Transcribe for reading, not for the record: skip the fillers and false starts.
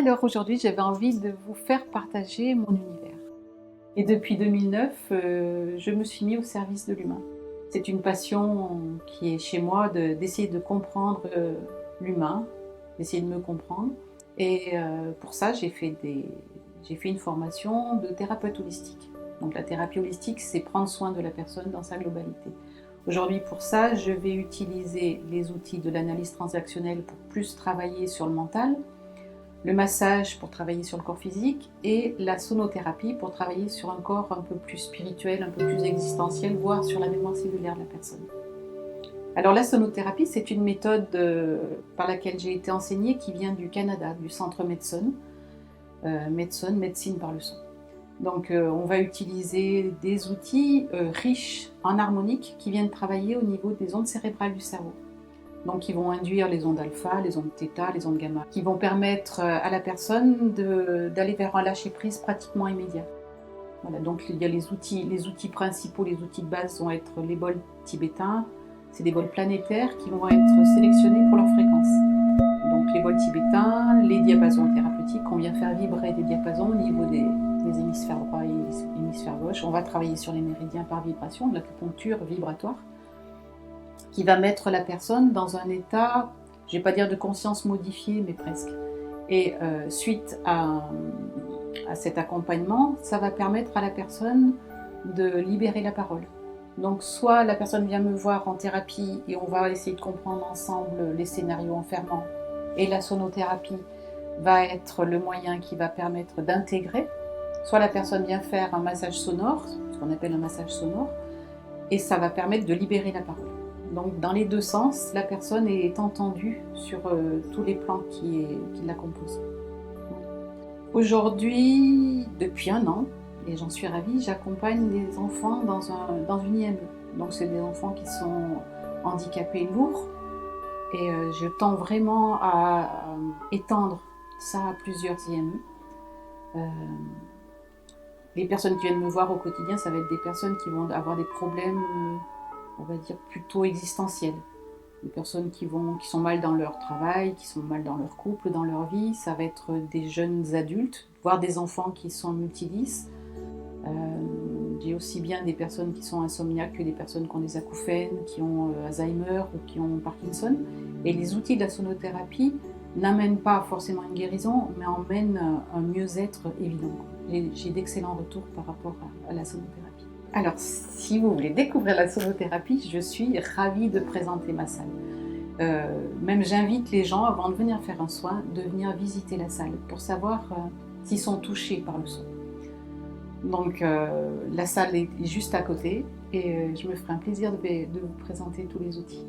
Alors aujourd'hui, j'avais envie de vous faire partager mon univers. Et depuis 2009, je me suis mis au service de l'humain. C'est une passion qui est chez moi d'essayer de comprendre l'humain, d'essayer de me comprendre. Et pour ça, j'ai fait une formation de thérapeute holistique. Donc la thérapie holistique, c'est prendre soin de la personne dans sa globalité. Aujourd'hui, pour ça, je vais utiliser les outils de l'analyse transactionnelle pour plus travailler sur le mental, le massage pour travailler sur le corps physique et la sonothérapie pour travailler sur un corps un peu plus spirituel, un peu plus existentiel, voire sur la mémoire cellulaire de la personne. Alors la sonothérapie, c'est une méthode par laquelle j'ai été enseignée qui vient du Canada, du centre Medson, médecine par le son. Donc on va utiliser des outils riches en harmonique qui viennent travailler au niveau des ondes cérébrales du cerveau. Donc qui vont induire les ondes alpha, les ondes θ, les ondes gamma, qui vont permettre à la personne d'aller vers un lâcher-prise pratiquement immédiat. Voilà, donc il y a les outils principaux, les outils de base vont être les bols tibétains. C'est des bols planétaires qui vont être sélectionnés pour leur fréquence. Donc les bols tibétains, les diapasons thérapeutiques, on vient faire vibrer des diapasons au niveau des hémisphères droit et hémisphère gauche. On va travailler sur les méridiens par vibration, de l'acupuncture vibratoire, qui va mettre la personne dans un état, je ne vais pas dire de conscience modifiée, mais presque. Et suite à cet accompagnement, ça va permettre à la personne de libérer la parole. Donc soit la personne vient me voir en thérapie et on va essayer de comprendre ensemble les scénarios enfermants, et la sonothérapie va être le moyen qui va permettre d'intégrer, soit la personne vient faire un massage sonore, ce qu'on appelle un massage sonore, et ça va permettre de libérer la parole. Donc dans les deux sens, la personne est entendue sur tous les plans qui la composent. Aujourd'hui, depuis 1 an, et j'en suis ravie, j'accompagne des enfants dans une IME. Donc c'est des enfants qui sont handicapés lourds, et je tends vraiment à étendre ça à plusieurs IME. Les personnes qui viennent me voir au quotidien, ça va être des personnes qui vont avoir des problèmes, on va dire, plutôt existentiels. Des personnes qui sont mal dans leur travail, qui sont mal dans leur couple, dans leur vie. Ça va être des jeunes adultes, voire des enfants qui sont multidys. J'ai aussi bien des personnes qui sont insomniaques que des personnes qui ont des acouphènes, qui ont Alzheimer ou qui ont Parkinson. Et les outils de la sonothérapie n'amènent pas forcément une guérison, mais emmènent un mieux-être évident. J'ai d'excellents retours par rapport à la sonothérapie. Alors, si vous voulez découvrir la sonothérapie, je suis ravie de présenter ma salle. Même j'invite les gens, avant de venir faire un soin, de venir visiter la salle pour savoir s'ils sont touchés par le son. Donc, la salle est juste à côté et je me ferai un plaisir de vous présenter tous les outils.